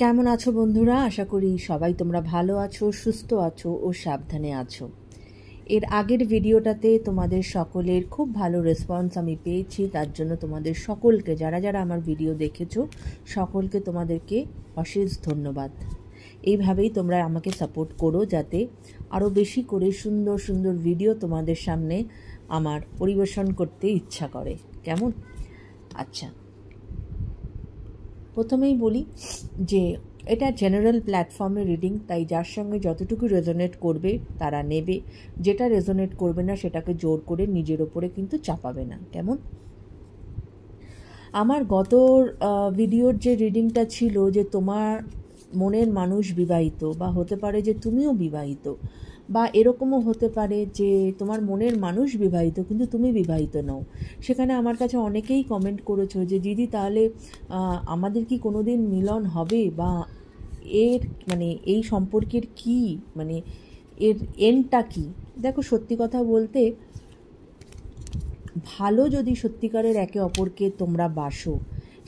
কেমন আছো বন্ধুরা? আশা করি সবাই তোমরা ভালো আছো, সুস্থ আছো ও সাবধানে আছো। এর আগের ভিডিওটাতে তোমাদের সকলের খুব ভালো রেসপন্স আমি পেয়েছি, তার জন্য তোমাদের সকলকে, যারা যারা আমার ভিডিও দেখেছো সকলকে তোমাদেরকে অশেষ ধন্যবাদ। এইভাবেই তোমরা আমাকে সাপোর্ট করো, যাতে আরও বেশি করে সুন্দর সুন্দর ভিডিও তোমাদের সামনে আমার পরিবেশন করতে ইচ্ছা করে। কেমন? আচ্ছা, প্রথমেই বলি যে এটা জেনারেল প্ল্যাটফর্মে রিডিং, তাই যার সঙ্গে যতটুকু রেজোনেট করবে তারা নেবে, যেটা রেজোনেট করবে না সেটাকে জোর করে নিজের ওপরে কিন্তু চাপাবে না। কেমন? আমার গত ভিডিওর যে রিডিংটা ছিল যে তোমার মনের মানুষ বিবাহিত, বা হতে পারে যে তুমিও বিবাহিত, বা এরকমও হতে পারে যে তোমার মনের মানুষ বিবাহিত কিন্তু তুমি বিবাহিত নও। সেখানে আমার কাছে অনেকেই কমেন্ট করেছো যে দিদি তাহলে আমাদের কি কোনো দিন মিলন হবে, বা এর মানে এই সম্পর্কের কি মানে এর এন্ডটা কি? দেখো, সত্যি কথা বলতে, ভালো যদি সত্যিকারের একে অপরকে তোমরা বাসো,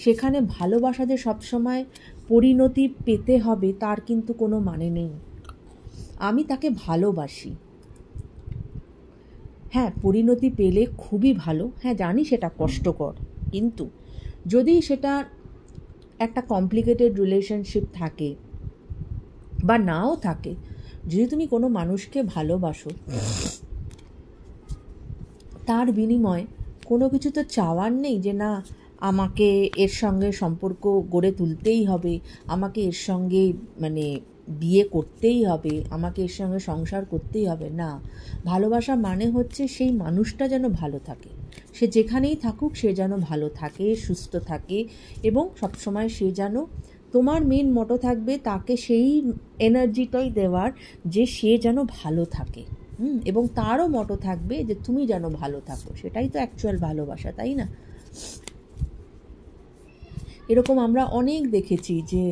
সেখানে ভালোবাসাতে সবসময় পরিণতি পেতে হবে তার কিন্তু কোনো মানে নেই। আমি তাকে ভালোবাসি, হ্যাঁ, পরিণতি পেলে খুবই ভালো, হ্যাঁ জানি সেটা কষ্টকর, কিন্তু যদি সেটা একটা কমপ্লিকেটেড রিলেশনশিপ থাকে বা নাও থাকে, যদি তুমি কোনো মানুষকে ভালোবাসো, তার বিনিময়ে কোনো কিছু তো চাওয়ার নেই যে না আমাকে এর সঙ্গে সম্পর্ক গড়ে তুলতেই হবে, আমাকে এর সঙ্গে মানে বিয়ে করতেই হবে, আমাকে এর সঙ্গে সংসার করতেই হবে। না, ভালোবাসা মানে হচ্ছে সেই মানুষটা যেন ভালো থাকে, সে যেখানেই থাকুক সে যেন ভালো থাকে, সুস্থ থাকে, এবং সবসময় সে যেন, তোমার মেন মোটো থাকবে তাকে সেই এনার্জিটাই দেওয়ার যে সে যেন ভালো থাকে, এবং তারও মোটো থাকবে যে তুমি যেন ভালো থাকো। সেটাই তো অ্যাকচুয়াল ভালোবাসা, তাই না? এরকম আমরা অনেক দেখেছি যে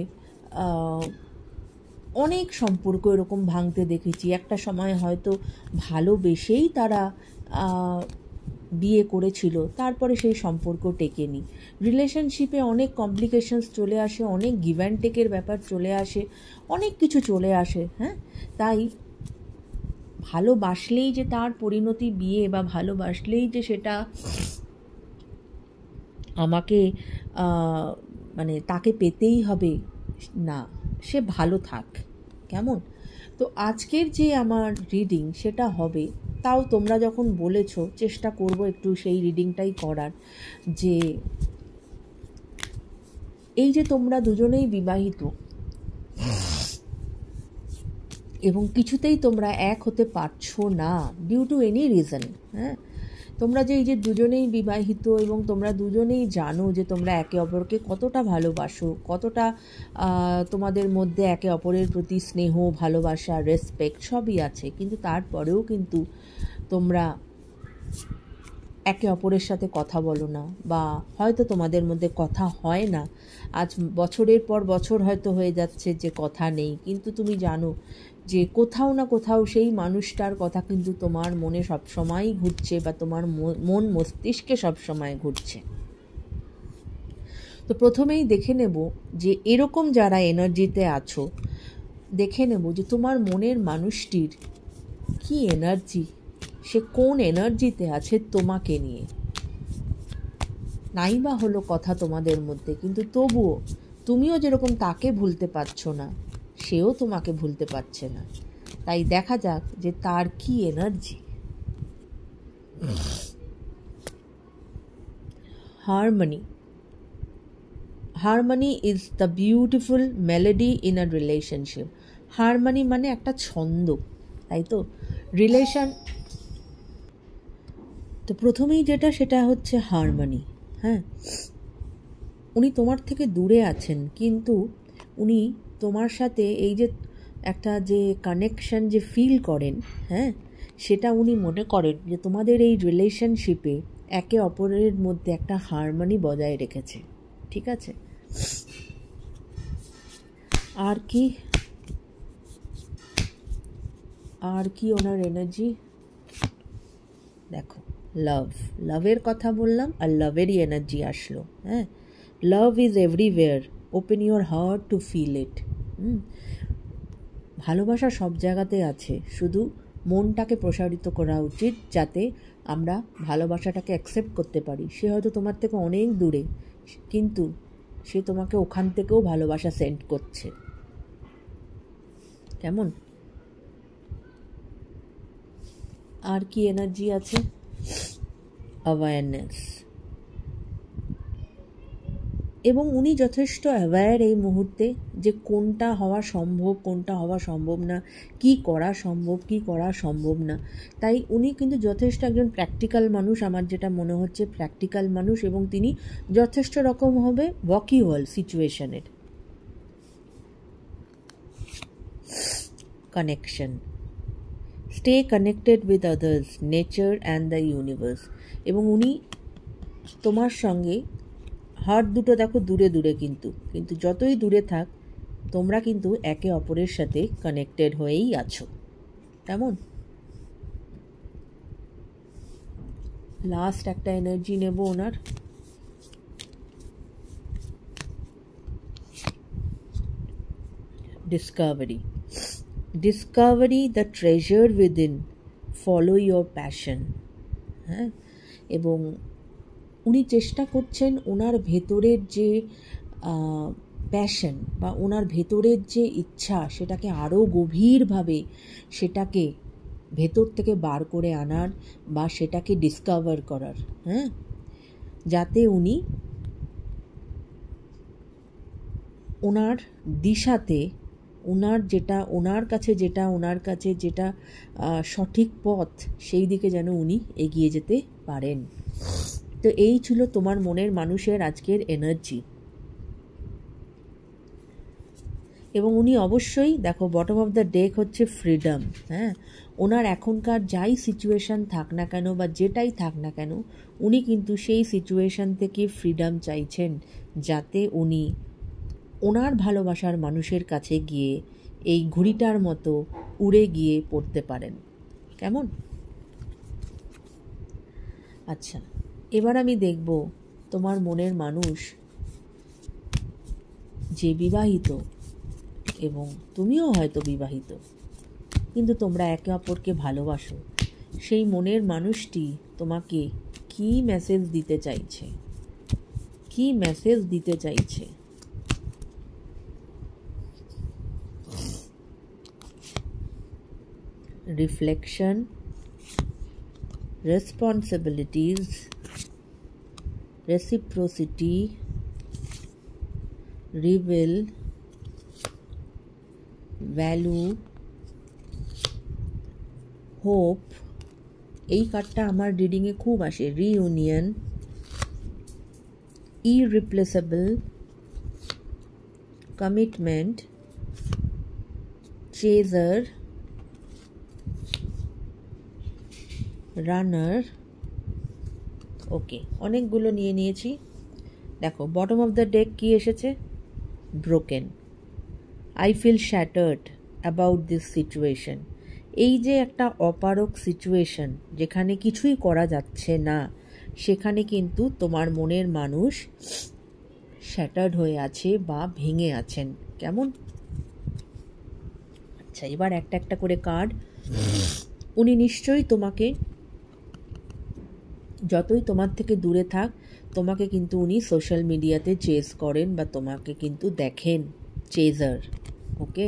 অনেক সম্পর্ক এরকম ভাঙতে দেখেছি। একটা সময় হয়তো ভালোবেসেই তারা বিয়ে করেছিল, তারপরে সেই সম্পর্ক টেকেনি। রিলেশনশিপে অনেক কমপ্লিকেশনস চলে আসে, অনেক গিভ অ্যান্ড টেকের ব্যাপার চলে আসে, অনেক কিছু চলে আসে। হ্যাঁ, তাই ভালোবাসলেই যে তার পরিণতি বিয়ে, বা ভালোবাসলেই যে সেটা আমাকে মানে তাকে পেতেই হবে, না, সে ভালো থাক। কেমন? তো আজকের যে আমার রিডিং সেটা হবে, তাও তোমরা যখন বলেছো চেষ্টা করব একটু সেই রিডিংটাই করার, যে এই যে তোমরা দুজনেই বিবাহিত এবং কিছুতেই তোমরা এক হতে পারছো না ডিউ টু এনি রিজন। হ্যাঁ, তোমরা যে এই যে দুজনেই বিবাহিত এবং তোমরা দুজনেই জানো যে তোমরা একে অপরকে কতটা ভালোবাসো, কতটা তোমাদের মধ্যে একে অপরের প্রতি স্নেহ, ভালোবাসা, রেসপেক্ট সবই আছে, কিন্তু তারপরেও কিন্তু তোমরা একে অপরের সাথে কথা বলো না, বা হয়তো তোমাদের মধ্যে কথা হয় না। আজ বছরের পর বছর হয়তো হয়ে যাচ্ছে যে কথা নেই, কিন্তু তুমি জানো যে কোথাও না কোথাও সেই মানুষটার কথা কিন্তু তোমার মনে সবসময়ই ঘুরছে, বা তোমার মন মস্তিষ্কে সবসময় ঘুরছে। তো প্রথমেই দেখে নেব যে এরকম যারা এনার্জিতে আছো, দেখে নেব যে তোমার মনের মানুষটির কি এনার্জি, সে কোন এনার্জিতে আছে তোমাকে নিয়ে। নাই বা হলো কথা তোমাদের মধ্যে, কিন্তু তবুও তুমিও যেরকম তাকে ভুলতে পারছো না, সেও তোমাকে ভুলতে পারছে না। তাই দেখা যাক যে তার কি energy. Harmony. Harmony is the beautiful melody in a relationship. Harmony মানে একটা ছন্দ, তাই তো? রিলেশন, তো প্রথমেই যেটা সেটা হচ্ছে হারমনি। হ্যাঁ, উনি তোমার থেকে দূরে আছেন, কিন্তু উনি তোমার সাথে এই যে একটা যে কানেকশন যে ফিল করেন, হ্যাঁ, সেটা উনি মনে করেন যে তোমাদের এই রিলেশনশিপে একে অপরের মধ্যে একটা হারমনি বজায় রেখেছে। ঠিক আছে? আর কি আর কি ওনার এনার্জি দেখো, লাভের কথা বললাম, আর লাভেরই এনার্জি আসলো। হ্যাঁ, love is everywhere, open your heart to feel it. ভালোবাসা সব জায়গাতে আছে, শুধু মনটাকে প্রসারিত করা উচিত যাতে আমরা ভালোবাসাটাকে অ্যাকসেপ্ট করতে পারি। সে হয়তো তোমার থেকে অনেক দূরে, কিন্তু সে তোমাকে ওখান থেকেও ভালোবাসা সেন্ড করছে। কেমন? আর কি এনার্জি আছে? অ্যাওয়ারনেস। এবং উনি যথেষ্ট অ্যাওয়্যার এই মুহূর্তে যে কোনটা হওয়া সম্ভব, কোনটা হওয়া সম্ভব না, কি করা সম্ভব, কি করা সম্ভব না। তাই উনি কিন্তু যথেষ্ট একজন প্র্যাকটিক্যাল মানুষ, আমার যেটা মনে হচ্ছে প্র্যাকটিক্যাল মানুষ, এবং তিনি যথেষ্ট রকম হবে ওয়াকিওয়াল সিচুয়েশনের। Connection, stay connected with others, nature and the universe. এবং উনি তোমার সঙ্গে হার্ট দুটো দেখো দূরে দূরে, কিন্তু যতই দূরে থাক তোমরা কিন্তু একে অপরের সাথে কানেক্টেড হয়েই আছো। কেমন? লাস্ট একটা এনার্জি নেব ওনার। Discovery. Discovery the treasure within, follow your passion. হ্যাঁ, এবং উনি চেষ্টা করছেন ওনার ভেতরের যে প্যাশন বা ওনার ভেতরের যে ইচ্ছা, সেটাকে আরও গভীরভাবে সেটাকে ভেতর থেকে বার করে আনার বা সেটাকে ডিসকভার করার। হ্যাঁ, যাতে উনি ওনার দিশাতে ওনার কাছে যেটা সঠিক পথ, সেই দিকে যেন উনি এগিয়ে যেতে পারেন। তো এই ছিল তোমার মনের মানুষের আজকের এনার্জি। এবং উনি অবশ্যই দেখো বটম অফ দ্য ডেক হচ্ছে ফ্রিডম। হ্যাঁ, ওনার এখনকার যাই সিচুয়েশান থাক না কেন বা যেটাই থাক না কেন, উনি কিন্তু সেই সিচুয়েশান থেকে ফ্রিডম চাইছেন, যাতে উনি ওনার ভালোবাসার মানুষের কাছে গিয়ে এই ঘুড়িটার মতো উড়ে গিয়ে পড়তে পারেন। কেমন? আচ্ছা, এবার আমি দেখব তোমার মনের মানুষ যে বিবাহিত, এবং তুমিও হয়তো বিবাহিত, কিন্তু তোমরা একে অপরকে ভালোবাসো, সেই মনের মানুষটি তোমাকে কি মেসেজ দিতে চাইছে? কি মেসেজ দিতে চাইছে? Reflection, responsibilities, reciprocity, reveal, value, hope। এই কার্ডটা আমার রিডিংয়ে খুব আসে। Reunion, irreplaceable, commitment, chaser, runner. Okay, অনেকগুলো নিয়েছি। দেখো বটম অফ দ্য ডেক কি এসেছে? Broken. I feel shattered about this situation. এই যে একটা অপারক সিচুয়েশন, যেখানে কিছুই করা যাচ্ছে না, সেখানে কিন্তু তোমার মনের মানুষ শ্যাটার্ড হয়ে আছে বা ভেঙে আছেন। কেমন? আচ্ছা, এবার একটা একটা করে কার্ড। উনি নিশ্চয়ই তোমাকে, যতই তোমার থেকে দূরে থাক, তোমাকে কিন্তু উনি সোশ্যাল মিডিয়াতে চেজ করেন বা তোমাকে কিন্তু দেখেন। চেজার। ওকে,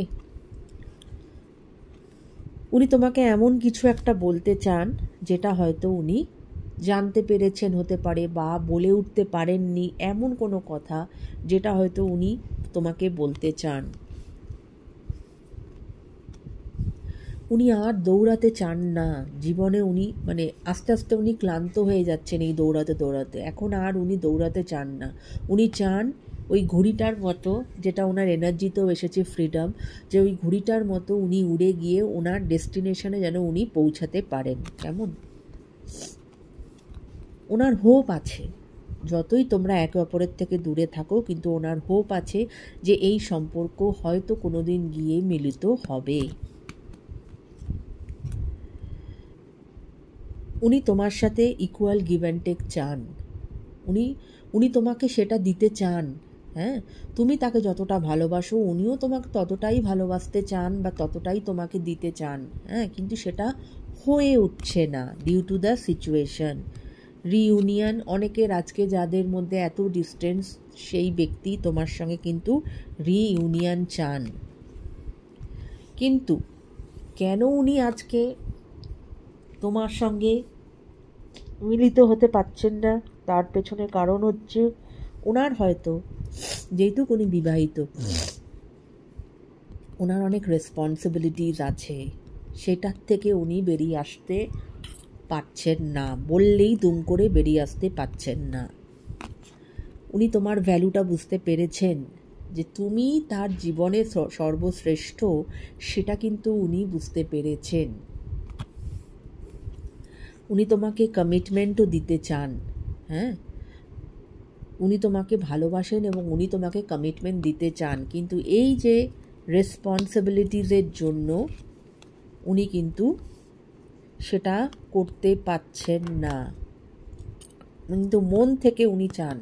উনি তোমাকে এমন কিছু একটা বলতে চান যেটা হয়তো উনি জানতে পেরেছেন হতে পারে, বা বলে উঠতে পারেননি, এমন কোনো কথা যেটা হয়তো উনি তোমাকে বলতে চান। উনি আর দৌড়াতে চান না জীবনে। উনি আস্তে আস্তে উনি ক্লান্ত হয়ে যাচ্ছেন এই দৌড়াতে। এখন আর উনি দৌড়াতে চান না। উনি চান ওই ঘুড়িটার মতো, যেটা ওনার এনার্জিতেও এসেছে ফ্রিডম, যে ওই ঘুড়িটার মতো উনি উড়ে গিয়ে ওনার ডেস্টিনেশনে যেন উনি পৌঁছাতে পারেন। কেমন? ওনার হোপ আছে, যতই তোমরা একে অপরের থেকে দূরে থাকো, কিন্তু ওনার হোপ আছে যে এই সম্পর্ক হয়তো কোনোদিন গিয়ে মিলিত হবে। উনি তোমার সাথে ইকুয়াল গিভ অ্যান্ড টেক চান। উনি তোমাকে সেটা দিতে চান হ্যাঁ, তুমি তাকে যতটা ভালোবাসো উনিও তোমাকে ততটাই ভালোবাসতে চান বা ততটাই তোমাকে দিতে চান। হ্যাঁ, কিন্তু সেটা হয়ে উঠছে না due to the situation. Reunion অনেকের আজকে যাদের মধ্যে এত ডিস্টেন্স, সেই ব্যক্তি তোমার সঙ্গে কিন্তু রিইউনিয়ন চান। কিন্তু কেন উনি আজকে তোমার সঙ্গে মিলিত হতে পারছেন না, তার পেছনে কারণ হচ্ছে ওনার হয়তো, যেহেতু উনি বিবাহিত, ওনার অনেক রেসপন্সিবিলিটিস আছে, সেটার থেকে উনি বেরিয়ে আসতে পারছেন না, বললেই দুম করে বেরিয়ে আসতে পারছেন না। উনি তোমার ভ্যালুটা বুঝতে পেরেছেন, যে তুমি তার জীবনে সর্বশ্রেষ্ঠ, সেটা কিন্তু উনি বুঝতে পেরেছেন। উনি তোমাকে কমিটমেন্টও দিতে চান। হ্যাঁ, উনি তোমাকে ভালোবাসেন এবং উনি তোমাকে কমিটমেন্ট দিতে চান, কিন্তু এই যে রেসপন্সিবিলিটিসের জন্য উনি কিন্তু সেটা করতে পারছেন না। কিন্তু মন থেকে উনি চান।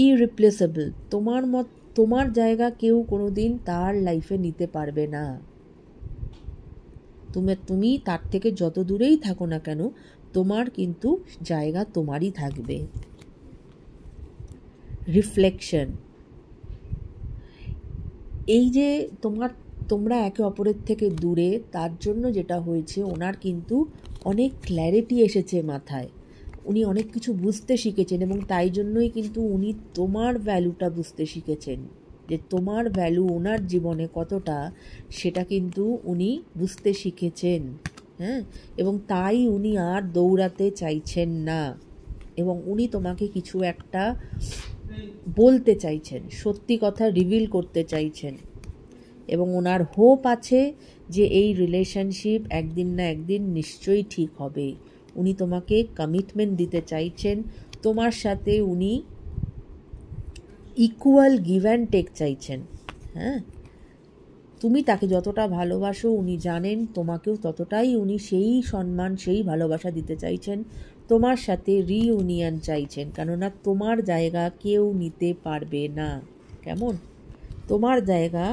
ইরিপ্লেসেবল, তোমার জায়গা কেউ কোনোদিন তার লাইফে নিতে পারবে না। তুমি তার থেকে যত দূরেই থাকো না কেন, তোমার কিন্তু জায়গা তোমারই থাকবে। রিফ্লেকশন, এই যে তোমরা একে অপরের থেকে দূরে, তার জন্য যেটা হয়েছে, ওনার কিন্তু অনেক ক্ল্যারিটি এসেছে মাথায়, উনি অনেক কিছু বুঝতে শিখেছেন, এবং তাই জন্যই কিন্তু উনি তোমার ভ্যালুটা বুঝতে শিখেছেন, যে তোমার ভ্যালু ওনার জীবনে কতটা, সেটা কিন্তু উনি বুঝতে শিখেছেন। হ্যাঁ, এবং তাই উনি আর দৌড়াতে চাইছেন না, এবং উনি তোমাকে কিছু একটা বলতে চাইছেন, সত্যি কথা রিভিল করতে চাইছেন, এবং ওনার হোপ আছে যে এই রিলেশনশিপ একদিন না একদিন নিশ্চয়ই ঠিক হবে। উনি তোমাকে কমিটমেন্ট দিতে চাইছেন, তোমার সাথে উনি ইকুয়াল গিভ অ্যান্ড টেক চাইছেন। হ্যাঁ, তুমি তাকে যতটা ভালোবাসো উনি জানেন, তোমাকেও ততটাই উনি সেই সম্মান, সেই ভালোবাসা দিতে চাইছেন, তোমার সাথে রিইউনিয়ন চাইছেন, কেননা তোমার জায়গা কেউ নিতে পারবে না। কেমন? তোমার জায়গা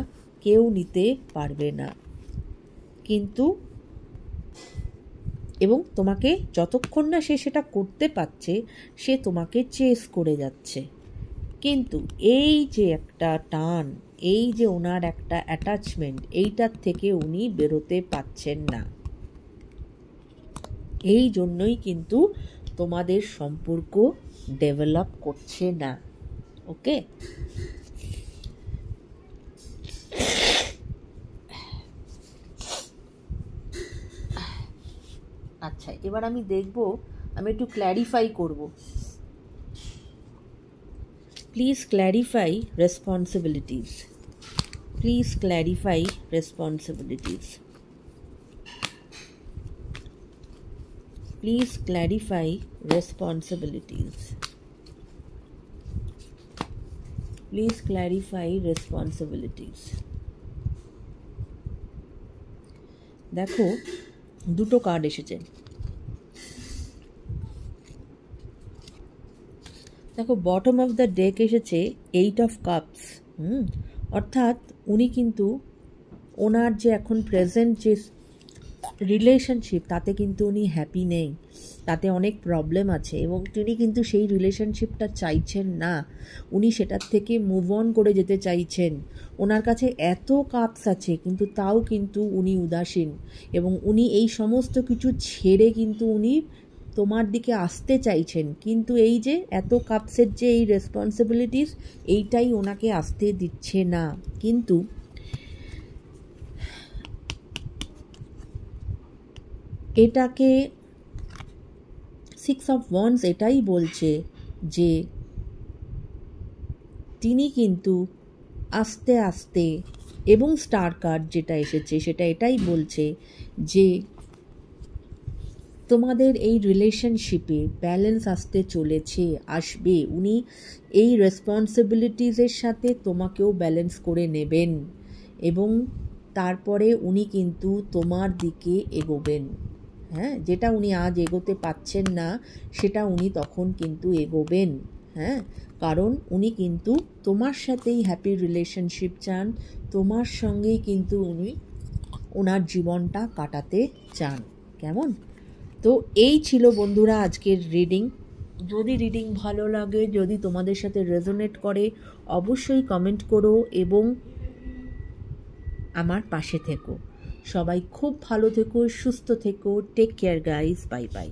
কেউ নিতে পারবে না, কিন্তু এবং তোমাকে যতক্ষণ না সে সেটা করতে পারছে, সে তোমাকে চেস করে যাচ্ছে। কিন্তু এই যে একটা টান, এই যে ওনার একটা অ্যাটাচমেন্ট, এইটার থেকে উনি বেরোতে পারছেন না। এই জন্যই কিন্তু তোমাদের সম্পর্ক ডেভেলপ করছে না। ওকে, আচ্ছা, এবার আমি দেখব, আমি একটু ক্ল্যারিফাই করব। Please clarify responsibilities, please clarify responsibilities, please clarify responsibilities, please clarify responsibilities. দেখো, দুটো কার্ড এসেছে। দেখো, বটম অফ দ্য ডেক এসেছে 8 অফ কাপস। অর্থাৎ উনি কিন্তু ওনার যে এখন প্রেজেন্ট যে রিলেশনশিপ, তাতে কিন্তু উনি হ্যাপি নেই, তাতে অনেক প্রবলেম আছে, এবং তিনি কিন্তু সেই রিলেশনশিপটা চাইছেন না, উনি সেটার থেকে মুভ অন করে যেতে চাইছেন। ওনার কাছে এত কাপস আছে, কিন্তু তাও কিন্তু উনি উদাসীন, এবং উনি এই সমস্ত কিছু ছেড়ে কিন্তু উনি তোমার দিকে আসতে চাইছেন, কিন্তু এই যে এত কাপসের যে এই রেসপন্সিবিলিটিস, এইটাই ওনাকে আসতে দিচ্ছে না। কিন্তু এটাকে 6 অফ ওয়ান্ডস এটাই বলছে যে তিনি কিন্তু আস্তে আস্তে, এবং স্টার কার্ড যেটা এসেছে সেটা এটাই বলছে যে তোমাদের এই রিলেশনশিপে ব্যালেন্স আসতে চলেছে, আসবে। উনি এই রেসপন্সিবিলিটিসের সাথে তোমাকেও ব্যালেন্স করে নেবেন, এবং তারপরে উনি কিন্তু তোমার দিকে এগোবেন। হ্যাঁ, যেটা উনি আজ এগোতে পাচ্ছেন না, সেটা উনি তখন কিন্তু এগোবেন। হ্যাঁ, কারণ উনি কিন্তু তোমার সাথেই হ্যাপি রিলেশনশিপ চান, তোমার সঙ্গেই কিন্তু উনি ওনার জীবনটা কাটাতে চান। কেমন? তো এই ছিল বন্ধুরা আজকের রিডিং। যদি রিডিং ভালো লাগে, যদি তোমাদের সাথে রেজোনেট করে, অবশ্যই কমেন্ট করো এবং আমার পাশে থেকো। সবাই খুব ভালো থেকো, সুস্থ থেকো। Take care guys, bye by.